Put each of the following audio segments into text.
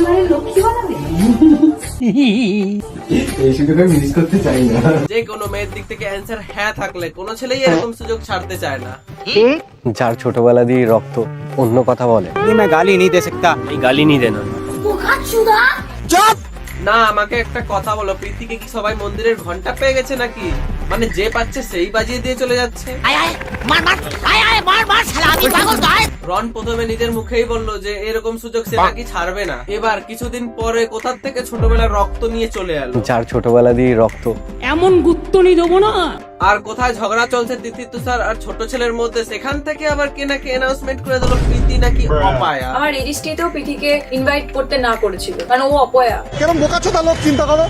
ঘরে লক্ষ্মী বানাবে। এই সুযোগটা মিস করতে চাই না। যে কোনো মেয়ের দিক থেকে অ্যান্সার হ্যাঁ থাকলে কোনো ছেলেই এরকম সুযোগ ছাড়তে চায় না। যার ছোটবেলা দিয়ে রক্ত অন্য কথা বলে। मैं गाली नहीं दे सकता। গালি নি দেন। না আমাকে একটা কথা বলো, প্রীতিকে কি সবাই মন্দিরের ঘন্টা পেয়ে গেছে নাকি? মানে যে পাচ্ছে সেই বাজিয়ে দিয়ে চলে যাচ্ছে। রন প্রথমে নিজের মুখেই বললো যে এরকম সুযোগ সে নাকি ছাড়বে না। এবার কিছুদিন পরে কোথা থেকে ছোটবেলার রক্ত নিয়ে চলে এলো। যার ছোটবেলা দিয়ে রক্ত এমন গুত্তনি দেবো না। আর কোথায় ঝগড়া চলছে তিথি তুষার আর ছোট ছেলের মধ্যে, সেখান থেকে আবার কে নাকি অ্যানাউন্সমেন্ট করে দিল প্রীতি নাকি অপয়া। আমার রেজিস্ট্রিতেও প্রীতিকে ইনভাইট করতে না করেছিল কারণ ও অপয়া।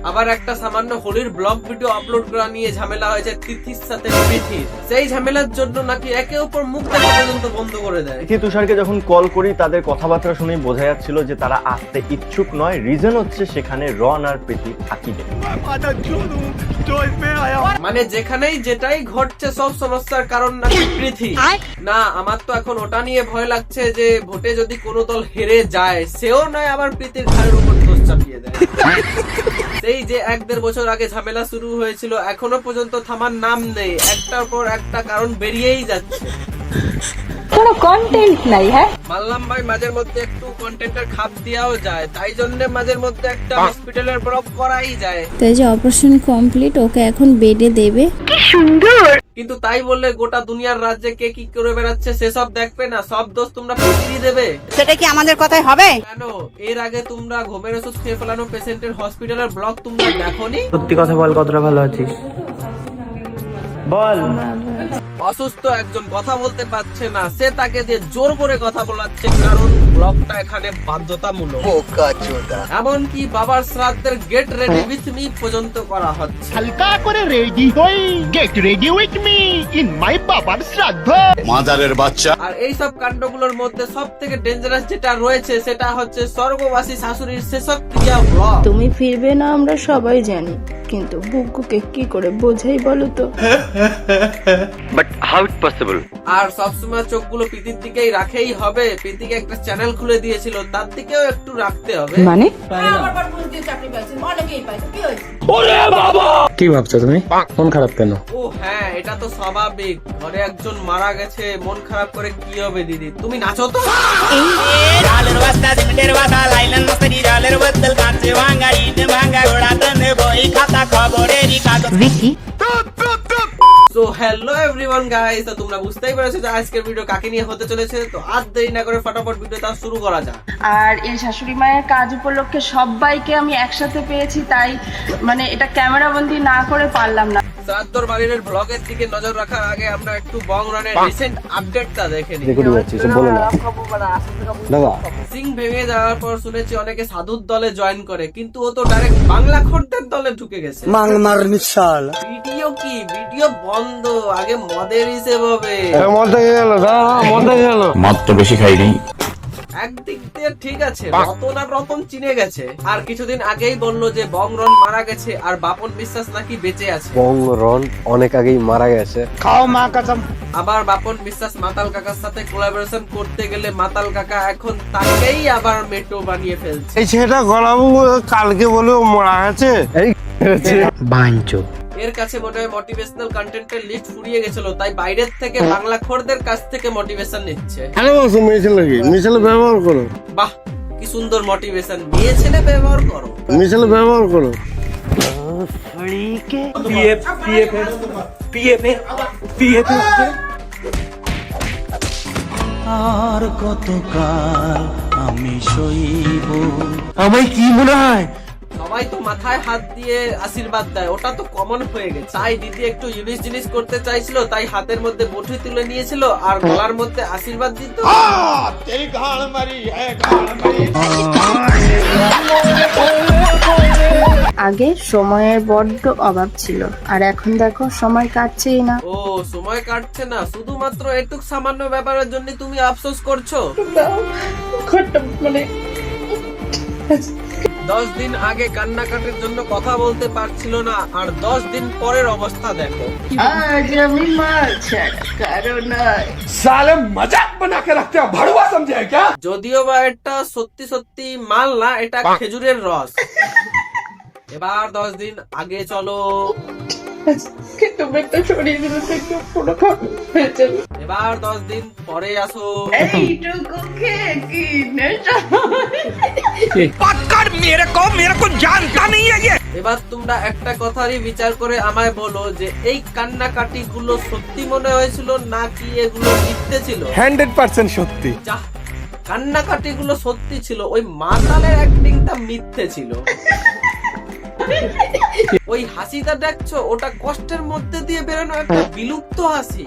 আবার একটা সামান্য হোলির ব্লগ ভিডিও আপলোড করা নিয়ে ঝামেলা হয়েছে তিথির সাথে প্রীতির। সেই ঝামেলার জন্য নাকি একে অপর মুখ দেখা পর্যন্ত বন্ধ করে দেয়। তিথি তুষারকে যখন কল করি তাদের কথাবার্তা শুনেই বোঝা যাচ্ছিল যে তারা আসতে ইচ্ছুক নয়। রিজন হচ্ছে সেখানে রন আর প্রীতি থাকিবে। মানে যেখানেই যেটাই ঘটছে সব সমস্যার কারণ নাকি প্রীতি। না আমার তো এখন ওটা নিয়ে ভয় লাগছে যে ভোটে যদি কোনো দল হেরে যায় সেও নয় আবার প্রীতির ঘাড়ের উপর দোষ চাপিয়ে দেয়। সেই যে 1-1.5 বছর আগে ঝামেলা শুরু হয়েছিল এখনো পর্যন্ত থামার নাম নেই, একটার পর একটা কারণ বেরিয়েই যাচ্ছে। কোনো কন্টেন্ট নাই। হ্যাঁ মানলাম ভাই মাঝের মধ্যে একটু কন্টেন্টের খাপ দেওয়াও যায়, তাই জন্য মাঝের মধ্যে একটা হসপিটালের ব্লগ করাই যায়। তাই যে অপারেশন কমপ্লিট, ওকে এখন বেডে দেবে। কিন্তু তাই বললে গোটা দুনিয়ার রাজ্যে কে কি করে বেড়াচ্ছে সেসব দেখবে না, সব দোষ তোমরা প্রীতি দেবে। সেটা কি আমাদের কথাই হবে? কেন এর আগে তোমরা ঘুমের ওষুধ খেয়ে ফেলানো পেশেন্টের হসপিটালের ব্লগ তোমরা দেখোনি? সত্যি কথা বল, কতটা ভালো আছিস বল। অসুস্থ একজন কথা বলতে পারছে না, সে তাকে দিয়ে জোর করে কথা বলাচ্ছে কারণ ব্লগটা এখানে বাধ্যতামূলক। এমনকি বাবার শ্রাদ্ধের গেট রেডি উইথ মি পর্যন্ত করা হচ্ছে। হালকা করে রেডি হই, get ready with me in my বাবার শ্রাদ্ধ। মাদারের বাচ্চা। আর এই সব কাণ্ডগুলোর মধ্যে সব থেকে ডেঞ্জারাস যেটা রয়েছে সেটা হচ্ছে স্বর্গবাসী শাশুড়ির শেষক্রিয়া ব্লগ। তুমি ফিরবে না আমরা সবাই জানি, কিন্তু বুকুকে কি করে বোঝাই বলো তো? But how it possible? আর সবসময় চোখগুলো প্রীতির দিকেই রাখেই হবে। প্রীতিকে একটা চ্যানেল খুলে দিয়েছিল, তার দিকেও একটু রাখতে হবে। মানে কি ভাবছো তুমি? মন খারাপ কেন? ও হ্যাঁ এটা তো স্বাভাবিক, ঘরে একজন মারা গেছে, মন খারাপ করে কি হবে দিদি? তুমি নাচো তো। সো হ্যালো এভরিওয়ান গাইস, তো তোমরা বুঝতেই পেরেছো যে আজকের ভিডিও কাকে নিয়ে হতে চলেছে। তো আর দেরি না করে ফটাফট ভিডিওটা শুরু করা যাক। আর এই শাশুড়ি মায়ের কাজ উপলক্ষে সবাইকে আমি একসাথে পেয়েছি, তাই মানে এটা ক্যামেরা বন্দি না করে পারলাম না। শ্রাদ্ধর বাড়ির ব্লগের দিকে নজর রাখার আগে আমরা একটু বং রানের রিসেন্ট আপডেটটা দেখে নিই। দেখে যাচ্ছি, বলো না দাদা। সিং ভেঙে যাওয়ার পর শুনেছি অনেকে সাধুর দলে জয়েন করে, কিন্তু ও তো ডাইরেক্ট বাংলা খোরদের দলে ঢুকে গেছে। ভিডিও কি ভিডিও বন্ধ, আগে মদের হিসেব হবে। মদ তো বেশি খাইনি। একদিক দিয়ে ঠিক আছে, রতন আর রতন চিনে গেছে। আর কিছুদিন আগেই বললো যে বং রন মারা গেছে আর বাপন বিশ্বাস নাকি বেঁচে আছে। বং রন অনেক আগেই মারা গেছে। খাও মা কসম। আবার বাপন বিশ্বাস মাতাল কাকার সাথে কোলাবোরেশন করতে গেলে মাতাল কাকা এখন তাকেই আবার মেটো বানিয়ে ফেলছে। এই ছেলেটা গলাবু কালকে বলে মারা গেছে। বাঞ্চো। এর কাছে মনে হয় মোটিভেশনাল কন্টেন্টের লিস্ট ফুরিয়ে গেছিল, তাই বাইরের থেকে বাংলা খোরদের কাছ থেকে মোটিভেশন নিচ্ছে। ভালোবাসো মেয়ে ছেলেকে, মেয়ে ছেলে ব্যবহার করো। বাহ কি সুন্দর মোটিভেশন, মেয়ে ছেলে ব্যবহার করো, মেয়ে ছেলে ব্যবহার করো। আর কতকাল আমি সইব? আমায় কি মনে হয়? সবাই তো মাথায় হাত দিয়ে আশীর্বাদ দেয়, ওটা তো কমন হয়ে গেছে। তাই দিদি একটু ইউনিক জিনিস করতে চাইছিল, তাই হাতের মধ্যে বটি তুলে নিয়েছিল আর গলার মধ্যে আশীর্বাদ দিত। আগে সময়ের বড্ড অভাব ছিল, আর এখন দেখো সময় কাটছেই না। ও সময় কাটছে না, শুধুমাত্র এটুক সামান্য ব্যাপারের জন্য তুমি আফসোস করছো? 10 দিন আগে কান্নাকাটির জন্য কথা বলতে পারছিল না, আর 10 দিন পরের অবস্থা দেখো। আজ আমি মাল ছাড়া কারো নয়। साले मजाक बना के रखते हो, भड़वा समझे है क्या? যদিও বা এটা সত্যি সত্যি মাল না, এটা খেজুরের রস। এবার 10 দিন আগে চলো। তুমি একটা সরিয়ে দিলে তো একটু পুরো খারাপ হয়ে যাবে। এবার 10 দিন পরে আসো। এইটুকু খেয়ে কি নেশা? এবার তোমরা একটা কথারই বিচার করে আমায় বলো যে এই কান্নাকাটি গুলো সত্যি মনে হয়েছিল নাকি এগুলো মিথ্যে ছিল? 100% সত্যি। যাহ, কান্নাকাটি গুলো সত্যি ছিল, ওই মাতালের অ্যাক্টিংটা মিথ্যে ছিল। ওই হাসিটা দেখছো, ওটা কষ্টের মধ্যে দিয়ে বেরোনো একটা বিলুপ্ত হাসি।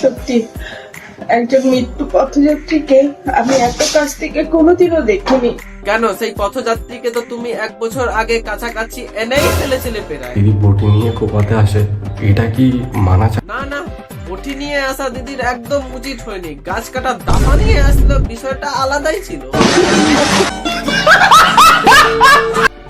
সত্যি একজন মৃত্যু পথযাত্রীকে আমি এত কাছ থেকে কোনোদিনও দেখিনি। কেন, সেই পথযাত্রীকে তো তুমি 1 বছর আগে কাছাকাছি এনেই ফেলেছিলে প্রায়। দিদি বটি নিয়ে কোপাতে আসে, এটা কি মানা যায়? না না, বটি নিয়ে আসা দিদির একদম উচিত হয়নি। গাছ কাটা দাফা নিয়ে আসলো, বিষয়টা আলাদাই ছিল।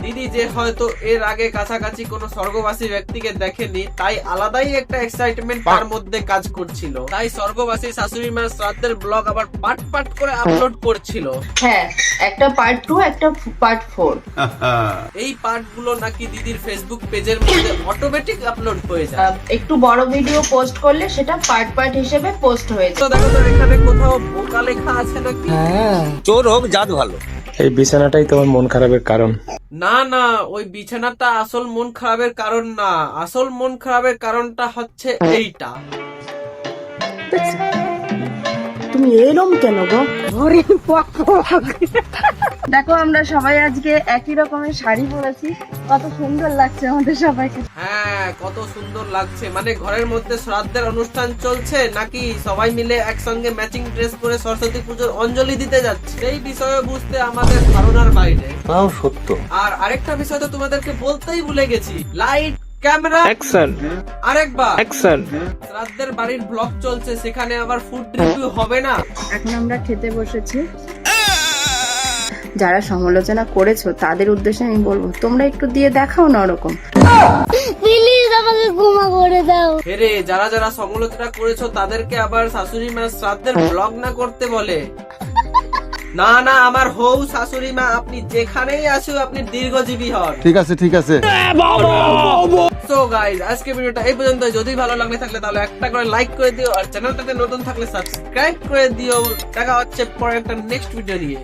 দিদি যে হয়তো এর আগে কাছাকাছি কোনো স্বর্গবাসী ব্যক্তিকে দেখেনি, তাই আলাদাই একটা এক্সাইটমেন্ট তার মধ্যে কাজ করছিল। তাই স্বর্গবাসী শাশুড়ি মার শ্রাদ্ধের ব্লগ আবার পার্ট পার্ট করে আপলোড করছিল। হ্যাঁ, একটা পার্ট 2, একটা পার্ট 4। এই পার্ট গুলো নাকি দিদির ফেসবুক পেজের মধ্যে অটোমেটিক আপলোড হয়ে যায়। একটু বড় ভিডিও পোস্ট করলে সেটা পার্ট পার্ট হিসেবে পোস্ট হয়ে যায়। তো দেখো তো এখানে কোথাও বোকা লেখা আছে নাকি? এই বিছানাটাই তোমার মন খারাপের কারণ। না না, ওই বিছানাটা আসল মন খারাপের কারণ না। আসল মন খারাপের কারণটা হচ্ছে এইটা। তুমি এরম কেন গো? দেখো আমরা সবাই আজকে একই রকমের শাড়ি পরেছি, কত সুন্দর লাগছে আমাদের সবাইকে। হ্যাঁ, কত সুন্দর লাগছে। মানে ঘরের মধ্যে শ্রাদ্ধের অনুষ্ঠান চলছে নাকি সবাই মিলে একসঙ্গে ম্যাচিং ড্রেস পরে সরস্বতী পুজোর অঞ্জলি দিতে যাচ্ছে, সেই বিষয়ে বুঝতে আমাদের ধারণার বাইরে। তাও সত্য। আর আরেকটা বিষয় তো তোমাদেরকে বলতেই ভুলে গেছি। Light, camera, action. আরেকবার অ্যাকশন। শ্রাদ্ধের বাড়ির ব্লগ চলছে, সেখানে আবার ফুড রিভিউ হবে না? এখন আমরা খেতে বসেছি। যারা সমালোচনা করেছো তাদের উদ্দেশ্যে আমি বলবো, তোমরা একটু দিয়ে দেখাও না ওরকম। হেরে, যারা যারা সমালোচনা করেছো তাদেরকে আবার শাশুড়ি মা শ্রাদ্ধের ব্লগ না করতে বলে। না না, আমার হৌ শাশুড়ি মা, আপনি যেখানেই আসুন আপনি দীর্ঘজীবী হন। ঠিক আছে ঠিক আছে। সো গাইস, আজকে ভিডিওটা এই পর্যন্ত। যদি ভালো লাগে থাকলে তাহলে একটা করে লাইক করে দিও, আর চ্যানেলটাতে নতুন থাকলে সাবস্ক্রাইব করে দিও। দেখা হচ্ছে পরে একটা নেক্সট ভিডিও নিয়ে।